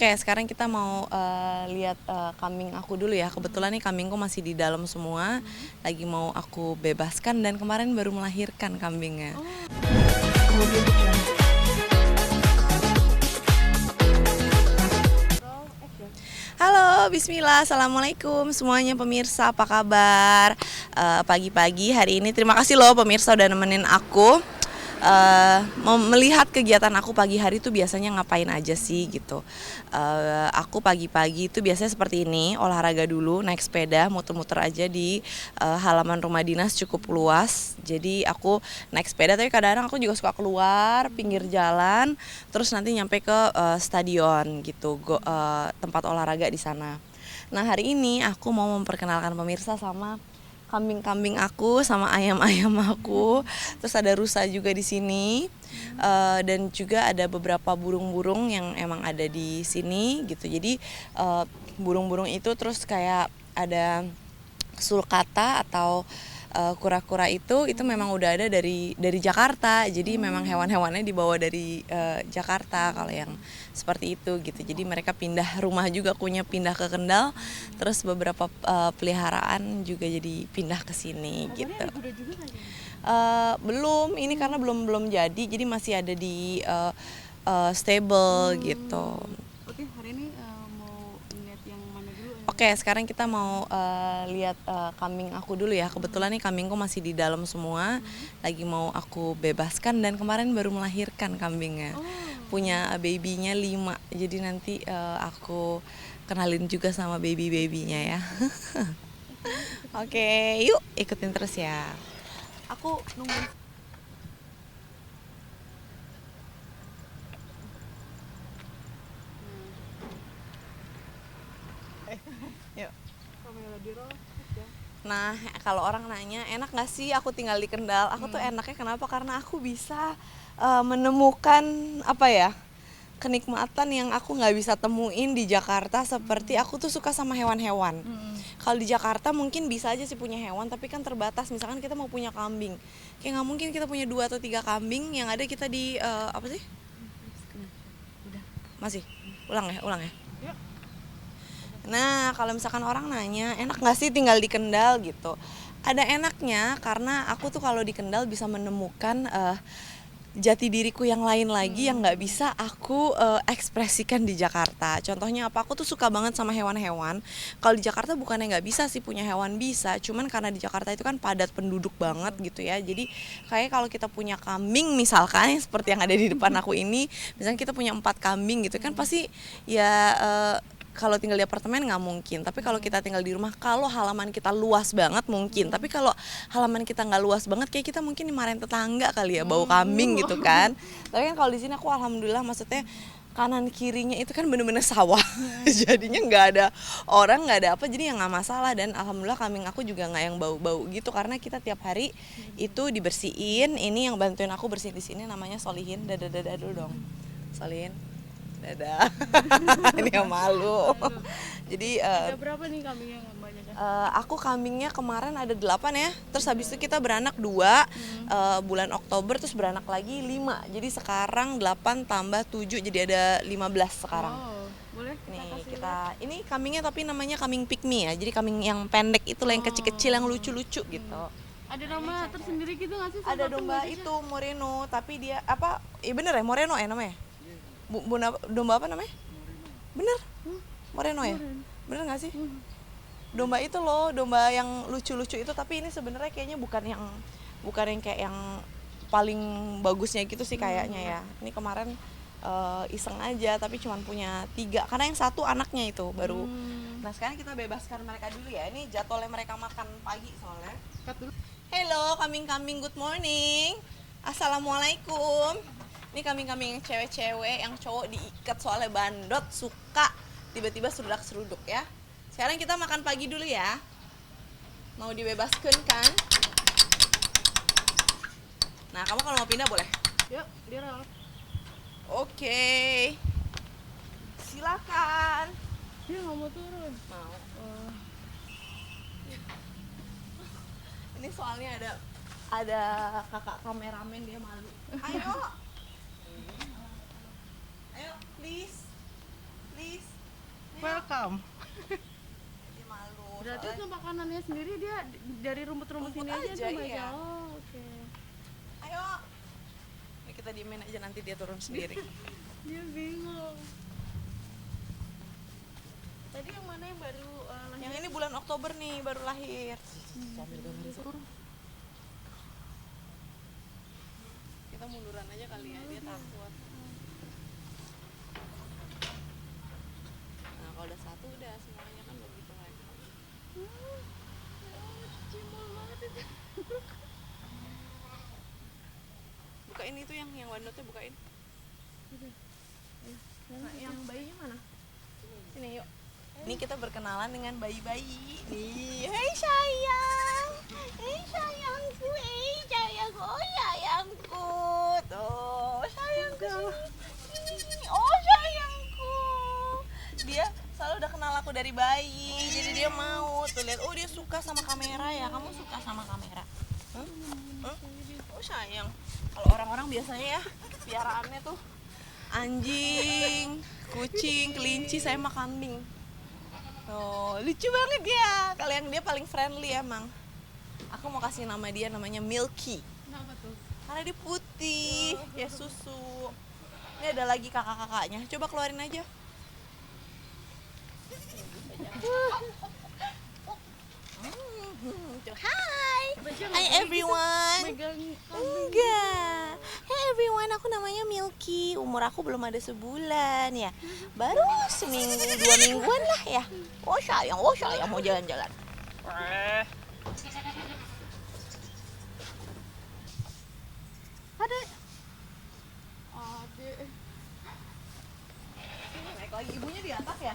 Oke, sekarang kita mau lihat kambing aku dulu ya. Kebetulan nih kambingku masih di dalam semua, lagi mau aku bebaskan dan kemarin baru melahirkan kambingnya. Halo, bismillah, assalamualaikum semuanya pemirsa, apa kabar? Pagi-pagi hari ini terima kasih loh pemirsa udah nemenin aku. Mau melihat kegiatan aku pagi hari itu biasanya ngapain aja sih gitu. Aku pagi-pagi itu biasanya seperti ini, olahraga dulu, naik sepeda, muter-muter aja di halaman rumah dinas cukup luas. Jadi aku naik sepeda, tapi kadang-kadang aku juga suka keluar pinggir jalan, terus nanti nyampe ke stadion gitu, tempat olahraga di sana. Nah hari ini aku mau memperkenalkan pemirsa sama kambing-kambing aku sama ayam-ayam aku. Terus ada rusa juga di sini. Dan juga ada beberapa burung-burung yang emang ada di sini gitu. Jadi burung-burung itu terus kayak ada sulcata atau kura-kura itu memang udah ada dari Jakarta. Jadi memang hewan-hewannya dibawa dari Jakarta kalau yang seperti itu gitu. Jadi mereka pindah rumah juga, punya pindah ke Kendal. Terus beberapa peliharaan juga jadi pindah ke sini gitu. Belum, ini karena belum jadi. Jadi masih ada di stable gitu. Oke, hari ini mau lihat yang mana dulu? Oke, sekarang kita mau lihat kambing aku dulu ya. Kebetulan nih kambingku masih di dalam semua, lagi mau aku bebaskan dan kemarin baru melahirkan kambingnya. Punya babynya 5, jadi nanti aku kenalin juga sama baby-babynya ya. Oke, yuk ikutin terus ya. Aku nunggu. Yuk. Kamera di roll ya. Nah, kalau orang nanya, enak gak sih aku tinggal di Kendal? Aku tuh enaknya kenapa? Karena aku bisa menemukan apa ya, kenikmatan yang aku nggak bisa temuin di Jakarta. Seperti aku tuh suka sama hewan-hewan. Kalau di Jakarta mungkin bisa aja sih punya hewan, tapi kan terbatas. Misalkan kita mau punya kambing, kayak nggak mungkin kita punya 2 atau 3 kambing. Yang ada kita di apa sih? Masih? Ulang ya? Yuk. Nah, kalau misalkan orang nanya, enak nggak sih tinggal di Kendal gitu? Ada enaknya karena aku tuh kalau di Kendal bisa menemukan jati diriku yang lain lagi yang nggak bisa aku ekspresikan di Jakarta. Contohnya apa? Aku tuh suka banget sama hewan-hewan. Kalau di Jakarta bukannya nggak bisa sih punya hewan, bisa. Cuman karena di Jakarta itu kan padat penduduk banget gitu ya. Jadi kayak kalau kita punya kambing misalkan seperti yang ada di depan aku ini, misalnya kita punya 4 kambing gitu kan pasti ya kalau tinggal di apartemen nggak mungkin, tapi kalau kita tinggal di rumah, kalau halaman kita luas banget mungkin, tapi kalau halaman kita nggak luas banget, kayak kita mungkin dimarahin tetangga kali ya, bau kambing gitu kan. Tapi kan kalau di sini aku alhamdulillah, maksudnya kanan kirinya itu kan bener-bener sawah, jadinya nggak ada orang, nggak ada apa, jadi ya nggak masalah. Dan alhamdulillah kambing aku juga nggak yang bau-bau gitu, karena kita tiap hari itu dibersihin. Ini yang bantuin aku bersihin di sini namanya Solihin. Dadah dulu dong, Solihin. Dadah. Ini yang malu. Jadi Ada berapa nih kambingnya yang banyak ya? aku kambingnya kemarin ada 8 ya. Terus habis itu kita beranak 2 bulan Oktober, terus beranak lagi 5. Jadi sekarang 8 tambah 7 jadi ada 15 sekarang. Oh, boleh Nih kasih kita ini kambingnya tapi namanya kambing pygmy ya. Jadi kambing yang pendek itu lah, yang kecil-kecil yang lucu-lucu gitu. Ada nama tersendiri gitu nggak sih? Ada domba itu Moreno, tapi dia apa? Iya bener ya, Moreno ya namanya. Domba apa namanya? Bener, Moreno ya? Bener gak sih? Domba itu loh, domba yang lucu-lucu itu. Tapi ini sebenarnya kayaknya bukan yang kayak yang paling bagusnya gitu sih kayaknya ya. Ini kemarin iseng aja, tapi cuma punya 3. Karena yang 1 anaknya itu baru. Nah sekarang kita bebaskan mereka dulu ya. Ini jadwalnya mereka makan pagi soalnya. Cut dulu. Hello kambing-kambing, good morning. Assalamualaikum. Ini kambing-kambing yang cewek-cewek, yang cowok diikat soalnya bandot, suka tiba-tiba serudak-seruduk ya. Sekarang kita makan pagi dulu ya. Mau dibebaskan kan? Nah, kamu kalau mau pindah boleh. Yuk, di roll. Oke. Silakan. Dia nggak mau turun. Mau. Oh. Ini soalnya ada kakak kameramen, dia malu. Ayo. Ayo, please. ayam. Dia malu. Berarti soalnya- untuk makanannya sendiri dia dari rumput-rumput Rumput ini aja aja, tuh iya. Oh, oke. Ayo. Ini kita diemin aja nanti dia turun sendiri. Dia bingung. Tadi yang mana yang baru lahir? Yang ini bulan Oktober nih baru lahir. Kita munduran aja kali ya, dia takut. Nah, kalau udah satu udah semuanya kan begitu aja. Cimol banget itu. Bukain itu yang wandotnya bukain. Nah, yang bayinya mana? Sini yuk. Ini kita berkenalan dengan bayi-bayi. Nih, hei sayang. Hei sayangku, oh sayangku. Tuh, sayangku sini. Oh sayangku. Dia selalu udah kenal aku dari bayi. Jadi dia mau tuh lihat. Oh, dia suka sama kamera ya. Kamu suka sama kamera? Oh sayang. Kalau orang-orang biasanya ya piaraannya tuh anjing, kucing, kelinci, saya mah kambing. Oh, lucu banget ya. Kalau yang dia paling friendly emang. Aku mau kasih nama dia, namanya Milky. Kenapa tuh? Karena dia putih, ya susu. Ini ada lagi kakak-kakaknya. Coba keluarin aja. Hai. Hi everyone. Megang Enggak. Hey everyone, aku namanya Milky. Umur aku belum ada sebulan ya. Baru seminggu, 2 mingguan lah ya. Oh sayang mau jalan-jalan. Ada. Ade. Naik lagi ibunya di atas ya?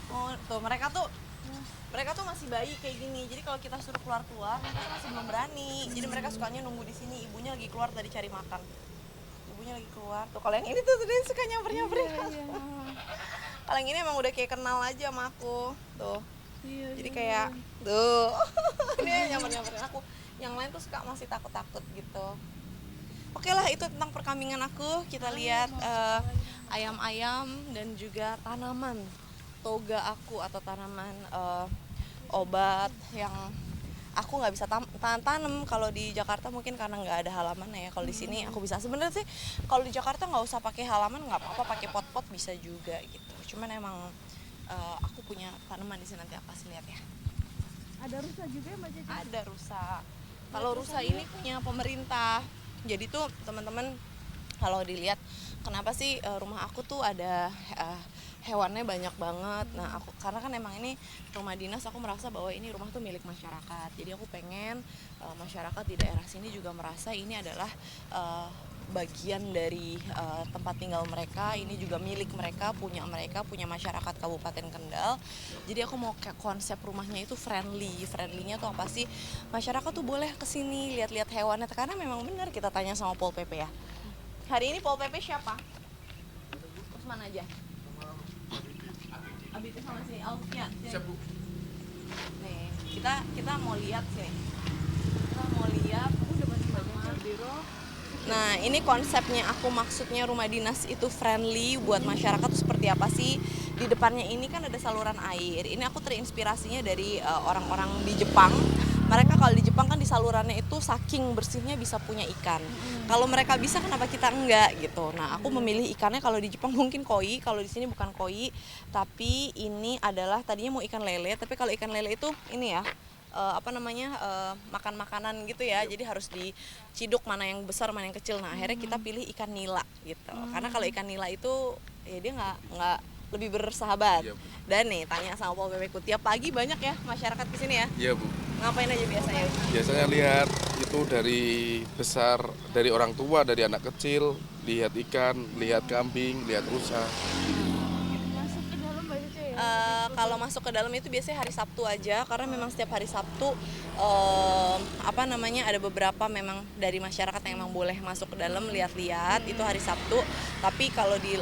Oh, tuh mereka tuh masih bayi kayak gini. Jadi kalau kita suruh keluar, mereka tuh masih belum berani. Jadi mereka sukanya nunggu di sini. Ibunya lagi keluar tadi cari makan. Ibunya lagi keluar. Tuh kalau yang ini tuh dia suka nyamper-nyamperin. Iya. Kalau yang ini emang udah kayak kenal aja sama aku. Tuh. Iya. Jadi kayak tuh. Ini nyamper-nyamperin aku. Yang lain tuh suka masih takut-takut gitu. Oke lah, itu tentang perkambingan aku. Kita lihat ayam-ayam dan juga tanaman toga aku atau tanaman obat yang aku nggak bisa tanam kalau di Jakarta mungkin karena nggak ada halaman ya. Kalau di sini aku bisa. Sebenarnya sih kalau di Jakarta nggak usah pakai halaman, nggak apa-apa, pakai pot-pot bisa juga gitu. Cuman emang aku punya tanaman di sini, nanti aku kasih lihat ya. Ada rusa juga ya Mbak Cici? Ada rusa. Kalau rusa ini punya pemerintah. Jadi tuh teman-teman kalau dilihat kenapa sih rumah aku tuh ada hewannya banyak banget. Nah, aku karena kan emang ini rumah dinas, aku merasa bahwa ini rumah tuh milik masyarakat. Jadi aku pengen masyarakat di daerah sini juga merasa ini adalah bagian dari tempat tinggal mereka. Ini juga milik mereka, punya masyarakat Kabupaten Kendal. Jadi aku mau kayak konsep rumahnya itu friendly-nya tuh apa sih? Masyarakat tuh boleh kesini lihat-lihat hewannya, karena memang benar kita tanya sama Pol PP ya. Hari ini Pol PP siapa? Usman aja. Abi itu sama si Alfian. Nih, kita mau lihat sini. Kita mau lihat sama biro. Nah, ini konsepnya aku, maksudnya rumah dinas itu friendly buat masyarakat tuh seperti apa sih? Di depannya ini kan ada saluran air. Ini aku terinspirasinya dari orang-orang di Jepang. Mereka kalau di Jepang kan di salurannya itu saking bersihnya bisa punya ikan. Kalau mereka bisa, kenapa kita enggak gitu. Nah, aku memilih ikannya kalau di Jepang mungkin koi, kalau di sini bukan koi, tapi ini adalah tadinya mau ikan lele, tapi kalau ikan lele itu ini ya, makan makanan gitu ya, jadi harus diciduk mana yang besar mana yang kecil. Nah, akhirnya kita pilih ikan nila gitu, karena kalau ikan nila itu ya dia nggak lebih bersahabat. Iya, Bu. Dan nih tanya sama Pol PP ku, tiap pagi banyak ya masyarakat kesini ya, Iya, Bu. ngapain aja biasanya? Biasanya lihat itu dari besar, dari orang tua, dari anak kecil, lihat ikan, lihat kambing, lihat rusa. Masuk ke dalam Mbak Cici ya? Kalau masuk ke dalam itu biasanya hari Sabtu aja, karena memang setiap hari Sabtu ada beberapa memang dari masyarakat yang memang boleh masuk ke dalam lihat-lihat, itu hari Sabtu. Tapi kalau di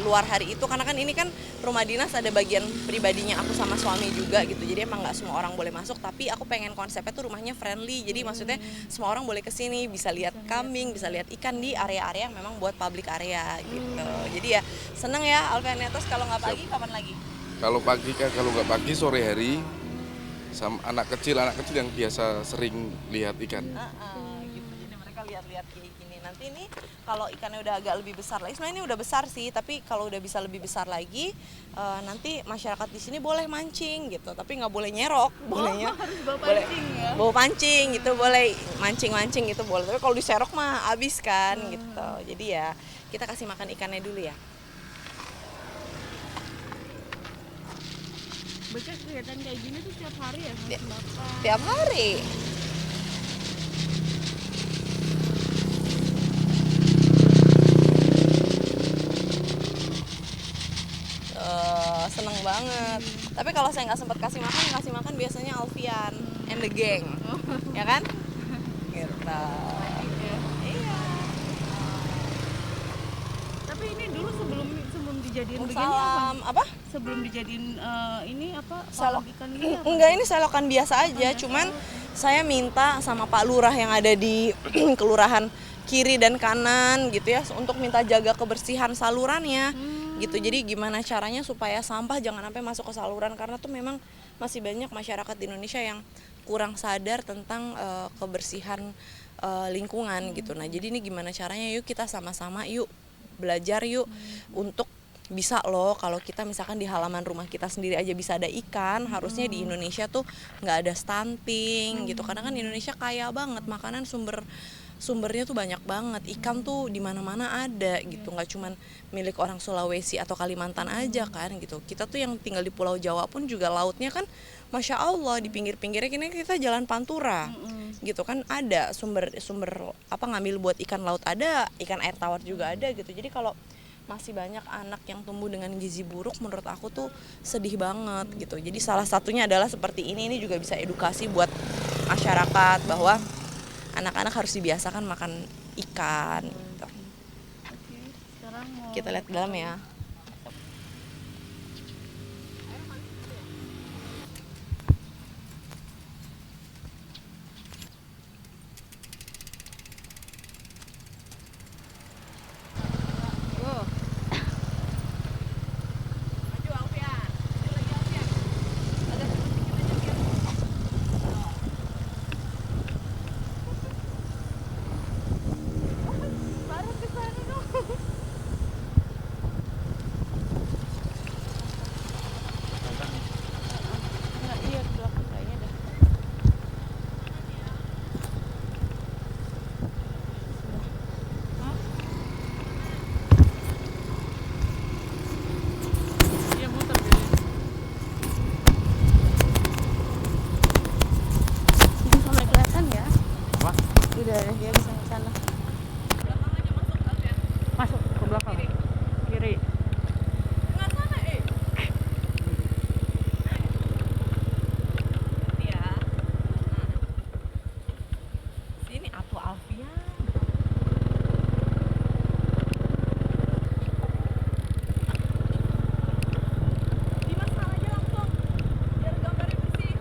luar hari itu, karena kan ini kan rumah dinas ada bagian pribadinya aku sama suami juga gitu, jadi emang nggak semua orang boleh masuk. Tapi aku pengen konsepnya tuh rumahnya friendly, jadi maksudnya semua orang boleh kesini, bisa lihat kambing, bisa lihat ikan di area-area yang memang buat public area gitu. Jadi ya seneng ya Alfian. Terus kalau nggak pagi kapan lagi? Kalau pagi kan, kalau nggak pagi sore hari sama anak kecil yang biasa sering lihat ikan. Gitu. Jadi mereka lihat-lihat kayak gini. Nanti ini kalau ikannya udah agak lebih besar lagi, sebenarnya ini udah besar sih, tapi kalau udah bisa lebih besar lagi, nanti masyarakat di sini boleh mancing gitu, tapi nggak boleh nyerok, bolehnya harus bawa boleh pancing ya. bawa pancing gitu, boleh mancing gitu boleh. Tapi kalau diserok mah habis kan gitu. Jadi ya kita kasih makan ikannya dulu ya. Mereka kegiatan kayak gini tuh setiap hari ya, harus makan. Tiap hari. Seneng banget. Tapi kalau saya nggak sempat kasih makan biasanya Alfian and the gang, ya kan? Gitu. Iya. Tapi ini dulu sebelum dijadiin begini Salam apa? Sebelum dijadiin ini apa? Salok Kolam ikan ini apa? Enggak, ini selokan biasa aja. Cuman saya minta sama Pak Lurah yang ada di kelurahan kiri dan kanan gitu ya, untuk minta jaga kebersihan salurannya. Gitu. Jadi gimana caranya supaya sampah jangan sampai masuk ke saluran, karena tuh memang masih banyak masyarakat di Indonesia yang kurang sadar tentang kebersihan lingkungan gitu. Nah, jadi ini gimana caranya, yuk kita sama-sama yuk belajar yuk untuk bisa loh kalau kita misalkan di halaman rumah kita sendiri aja bisa ada ikan, harusnya di Indonesia tuh nggak ada stunting gitu, karena kan Indonesia kaya banget makanan, sumbernya tuh banyak banget, ikan tuh di mana-mana ada gitu, nggak cuman milik orang Sulawesi atau Kalimantan aja kan gitu. Kita tuh yang tinggal di Pulau Jawa pun juga lautnya kan Masya Allah, di pinggir-pinggirnya kita jalan pantura gitu kan, ada sumber apa ngambil buat ikan laut, ada ikan air tawar juga ada gitu. Jadi kalau masih banyak anak yang tumbuh dengan gizi buruk, menurut aku tuh sedih banget gitu. Jadi salah satunya adalah seperti ini juga bisa edukasi buat masyarakat bahwa anak-anak harus dibiasakan makan ikan gitu. Oke, sekarang mau Kita lihat ke dalam ya. Wow. Maju Alfian. Lagi Alfian. Baru ke sana dong. Enggak, iya di belakang kayaknya dah. Hah? Iya muter deh. Bisa mulai kelihatan ya? Apa? Udah, dia bisa ke sana. Masuk ke belakang. Kiri. Tengah sana ya. Sini atuh Alfian. Dimas sana aja langsung, biar gambarnya bersih.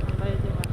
Sampai aja, Pak.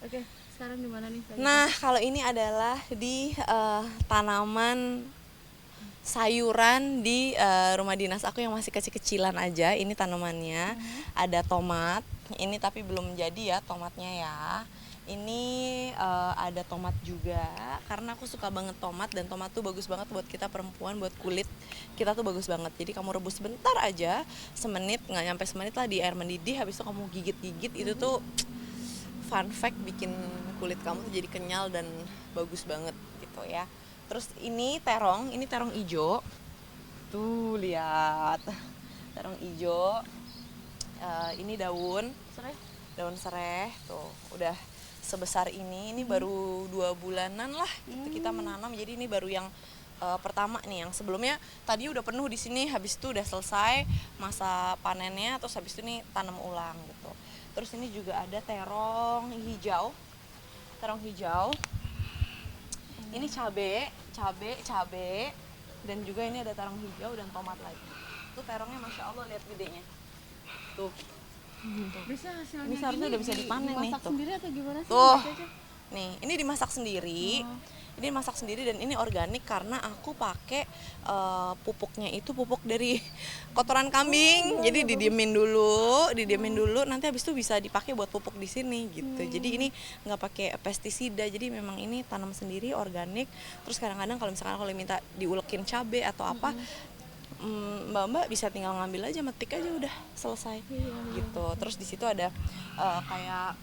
Oke, sekarang di mana nih? Nah, kalau ini adalah di tanaman sayuran di rumah dinas aku yang masih kecil-kecilan aja. Ini tanamannya. Ada tomat. Ini tapi belum jadi ya tomatnya ya. Ini ada tomat juga karena aku suka banget tomat, dan tomat tuh bagus banget buat kita perempuan, buat kulit kita tuh bagus banget. Jadi kamu rebus sebentar aja, semenit, nggak nyampe semenit lah di air mendidih, habis itu kamu gigit-gigit, itu tuh fun fact bikin kulit kamu tuh jadi kenyal dan bagus banget gitu ya. Terus ini terong ijo. Tuh lihat. Terong ijo. Ini daun sereh tuh udah sebesar ini baru 2 bulanan lah gitu kita menanam. Jadi ini baru yang pertama nih, yang sebelumnya tadi udah penuh di sini, habis itu udah selesai masa panennya, terus habis itu nih tanam ulang gitu. Terus ini juga ada terong hijau. Ini cabe, dan juga ini ada terong hijau dan tomat lagi. Tuh terongnya masya Allah, lihat gedenya. Tuh. Bisa hasilnya Ini seharusnya udah bisa dipanen nih. dimasak Tuh. sendiri atau gimana sih? Tuh. Bisa aja. Nih, ini dimasak sendiri. Ini masak sendiri dan ini organik karena aku pakai pupuknya itu pupuk dari kotoran kambing. Jadi didiemin dulu, nanti habis itu bisa dipakai buat pupuk di sini gitu. Jadi ini nggak pakai pestisida. Jadi memang ini tanam sendiri organik. Terus kadang-kadang kalau misalkan kalau minta diulekin cabai atau apa, mbak-mbak bisa tinggal ngambil aja, metik aja udah selesai gitu. Terus di situ ada kayak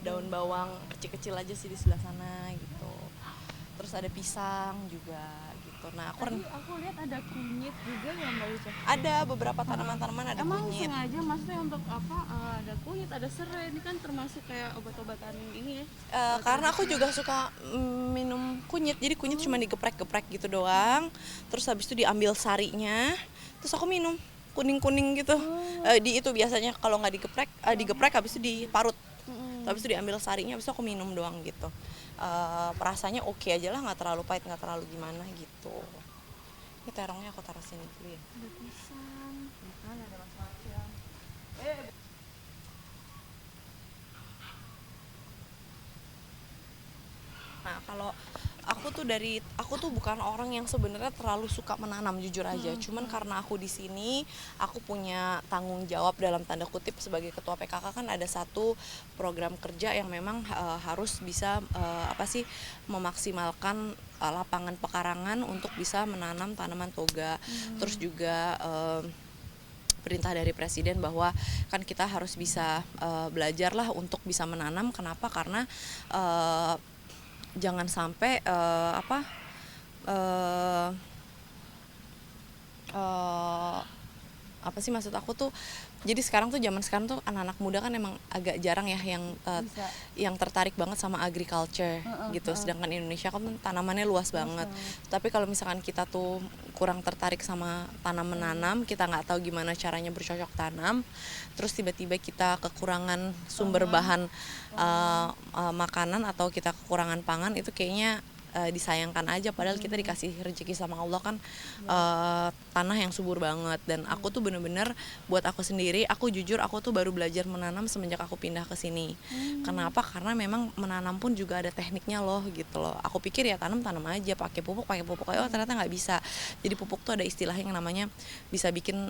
daun bawang kecil-kecil aja sih di sebelah sana gitu. Terus ada pisang juga gitu. Nah aku Lihat ada kunyit juga ya Mbak Ica. ada beberapa tanaman-tanaman ada Emang kunyit. sengaja maksudnya untuk apa? Ada kunyit, ada serai, ini kan termasuk kayak obat-obatan ini ya. Karena aku juga suka minum kunyit, jadi kunyit cuma digeprek-geprek gitu doang. Terus habis itu diambil sarinya, terus aku minum kuning-kuning gitu. Di itu biasanya kalau nggak digeprek habis itu diparut. Habis itu diambil sarinya, habis itu aku minum doang gitu. Rasanya oke aja lah, nggak terlalu pahit, nggak terlalu gimana gitu. Ini terongnya aku taruh sini dulu ya. Ada pisang. Ada macam-macam. Nah kalau aku tuh bukan orang yang sebenarnya terlalu suka menanam, jujur aja. Cuman karena aku di sini, aku punya tanggung jawab dalam tanda kutip sebagai ketua PKK, kan ada satu program kerja yang memang harus bisa memaksimalkan lapangan pekarangan untuk bisa menanam tanaman toga. Terus juga perintah dari presiden bahwa kan kita harus bisa belajar lah untuk bisa menanam. Kenapa? Karena jangan sampai maksud aku tuh, jadi zaman sekarang tuh anak-anak muda kan emang agak jarang ya yang tertarik banget sama agriculture gitu. Sedangkan Indonesia kan tanamannya luas banget. Tapi kalau misalkan kita tuh kurang tertarik sama tanam menanam, kita nggak tahu gimana caranya bercocok tanam, terus tiba-tiba kita kekurangan sumber bahan makanan atau kita kekurangan pangan, itu kayaknya disayangkan aja. Padahal kita dikasih rezeki sama Allah kan, tanah yang subur banget. Dan aku tuh bener-bener buat aku sendiri, aku jujur aku tuh baru belajar menanam semenjak aku pindah ke sini. Kenapa? Karena memang menanam pun juga ada tekniknya loh gitu loh. Aku pikir ya tanam aja pakai pupuk ternyata nggak bisa. Jadi pupuk tuh ada istilah yang namanya bisa bikin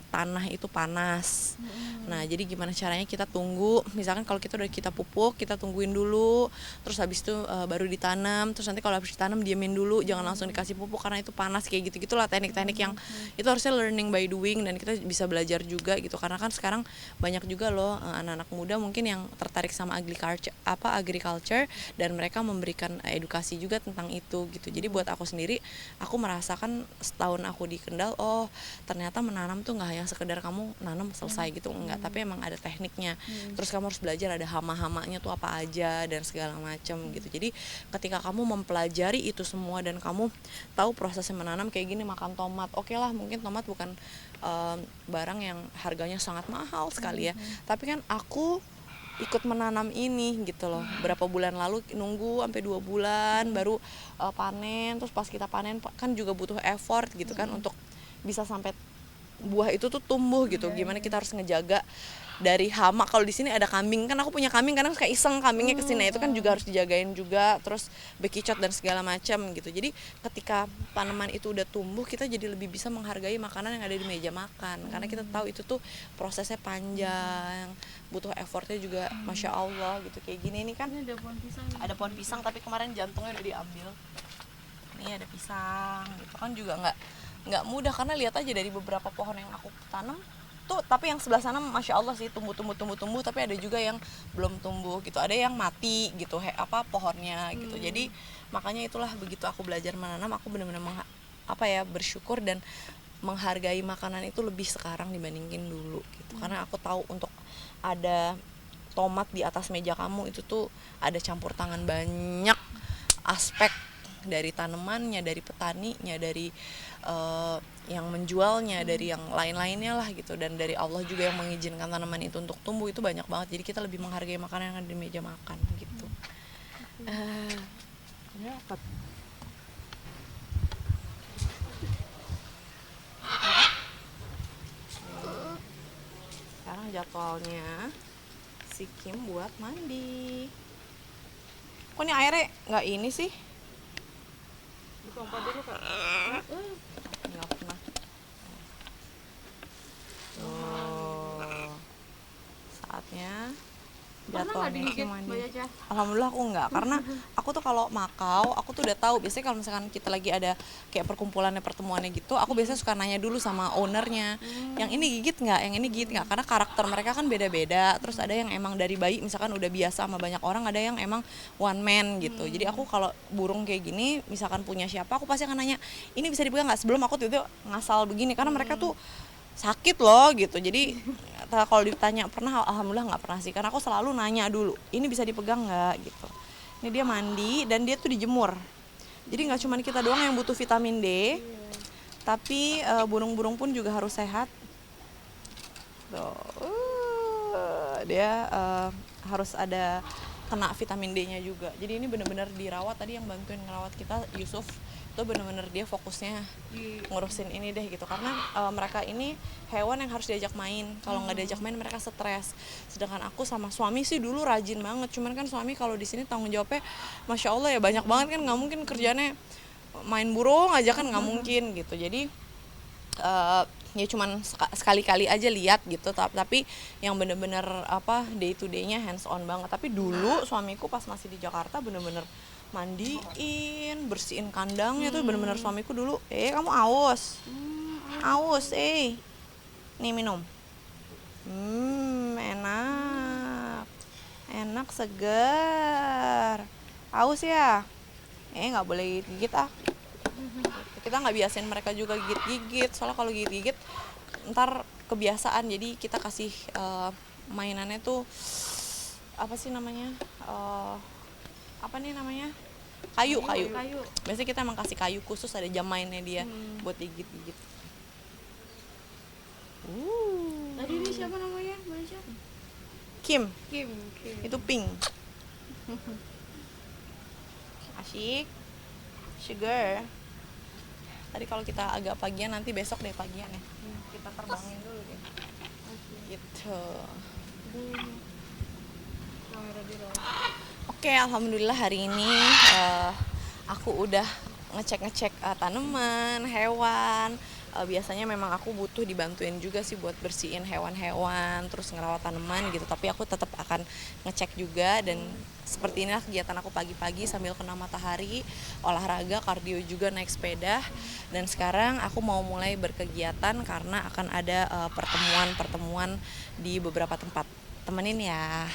tanah itu panas. Nah jadi gimana caranya kita tunggu, misalkan kalau kita udah kita pupuk, kita tungguin dulu, terus habis itu baru ditanam. Terus nanti kalau habis ditanam diemin dulu, jangan langsung dikasih pupuk karena itu panas, kayak gitu-gitulah teknik-teknik yang itu harusnya learning by doing, dan kita bisa belajar juga gitu. Karena kan sekarang banyak juga loh anak-anak muda mungkin yang tertarik sama agriculture dan mereka memberikan edukasi juga tentang itu gitu. Jadi buat aku sendiri, aku merasakan setahun aku di Kendal, oh ternyata menanam tuh nggak yang sekedar kamu nanam selesai gitu, enggak, tapi emang ada tekniknya. Terus kamu harus belajar ada hama-hamanya tuh apa aja dan segala macam gitu. Jadi ketika kamu mempelajari itu semua dan kamu tahu prosesnya menanam kayak gini, makan tomat, oke lah mungkin tomat bukan barang yang harganya sangat mahal sekali ya, tapi kan aku ikut menanam ini gitu loh. Berapa bulan lalu nunggu sampai 2 bulan baru panen. Terus pas kita panen kan juga butuh effort gitu kan untuk bisa sampai buah itu tuh tumbuh gitu. Gimana kita harus ngejaga dari hama. Kalau di sini ada kambing, kan aku punya kambing, kadang kayak iseng kambingnya kesini. Itu kan juga harus dijagain juga, terus bekicot dan segala macam gitu. Jadi ketika tanaman itu udah tumbuh, kita jadi lebih bisa menghargai makanan yang ada di meja makan, karena kita tahu itu tuh prosesnya panjang, butuh effortnya juga, masya Allah gitu. Kayak gini ini kan Ini ada pohon pisang. ada pohon pisang, tapi kemarin jantungnya udah diambil. Ini ada pisang gitu kan, juga nggak mudah, karena lihat aja dari beberapa pohon yang aku tanam tuh, tapi yang sebelah sana masya Allah sih tumbuh, tapi ada juga yang belum tumbuh gitu, ada yang mati gitu pohonnya gitu. Jadi makanya itulah, begitu aku belajar menanam, aku benar-benar bersyukur dan menghargai makanan itu lebih sekarang dibandingin dulu gitu. Karena aku tahu untuk ada tomat di atas meja kamu itu tuh ada campur tangan banyak aspek, dari tanamannya, dari petaninya, dari yang menjualnya, dari yang lain-lainnya lah gitu, dan dari Allah juga yang mengizinkan tanaman itu untuk tumbuh. Itu banyak banget, jadi kita lebih menghargai makanan yang ada di meja makan gitu. Ya, sekarang jadwalnya si Kim buat mandi. Kok ini airnya nggak ini sih? Dipompa dulu Kak. Nggak pernah. Oh, saatnya Pernah nggak jadwalnya digigit Kim mandi. Mbak Yaca? Alhamdulillah aku enggak, karena aku tuh kalau Makau, aku tuh udah tahu biasanya kalau misalkan kita lagi ada kayak perkumpulannya, pertemuannya gitu, aku biasanya suka nanya dulu sama ownernya, yang ini gigit nggak, yang ini gigit nggak, karena karakter mereka kan beda-beda. Terus ada yang emang dari bayi misalkan udah biasa sama banyak orang, ada yang emang one man gitu. Jadi aku kalau burung kayak gini misalkan punya siapa, aku pasti akan nanya, ini bisa dipegang nggak, sebelum aku tuh ngasal begini, karena mereka tuh sakit loh gitu. Jadi kalau ditanya pernah, alhamdulillah nggak pernah sih, karena aku selalu nanya dulu, ini bisa dipegang nggak gitu. Ini dia mandi dan dia tuh dijemur, jadi nggak cuma kita doang yang butuh vitamin D, tapi burung-burung pun juga harus sehat tuh. Dia harus ada kena vitamin D-nya juga. Jadi ini benar-benar dirawat. Tadi yang bantuin ngerawat kita Yusuf itu benar-benar dia fokusnya ngurusin ini deh gitu, karena mereka ini hewan yang harus diajak main. Kalau nggak diajak main mereka stres. Sedangkan aku sama suami sih dulu rajin banget, cuman kan suami kalau di sini tanggung jawabnya masya Allah ya banyak banget kan, nggak mungkin kerjanya main burung aja kan, nggak mungkin gitu. Jadi ya cuman sekali-kali aja lihat gitu, tapi yang bener-bener day to day-nya hands on banget. Tapi dulu suamiku pas masih di Jakarta bener-bener mandiin, bersihin kandangnya tuh bener-bener suamiku dulu. Kamu aus, nih minum. Enak segar. Aus ya? Nggak boleh gigit ah. Kita nggak biasain mereka juga gigit-gigit, soalnya kalau gigit-gigit ntar kebiasaan. Jadi kita kasih mainannya tuh kayu. Biasanya kita emang kasih kayu khusus, ada jam mainnya dia buat digigit-gigit. Tadi ini siapa namanya Mbak Yaca? Kim. Kim. Itu pink. Asyik. Sugar. Tadi kalau kita agak pagian, nanti besok deh pagian ya. Kita terbangin dulu deh. Gitu. Oke, alhamdulillah hari ini aku udah ngecek tanaman, hewan. Biasanya memang aku butuh dibantuin juga sih buat bersihin hewan-hewan, terus ngerawat tanaman gitu. Tapi aku tetap akan ngecek juga, dan seperti inilah kegiatan aku pagi-pagi sambil kena matahari, olahraga, kardio juga, naik sepeda. Dan sekarang aku mau mulai berkegiatan karena akan ada pertemuan di beberapa tempat. Temenin ya.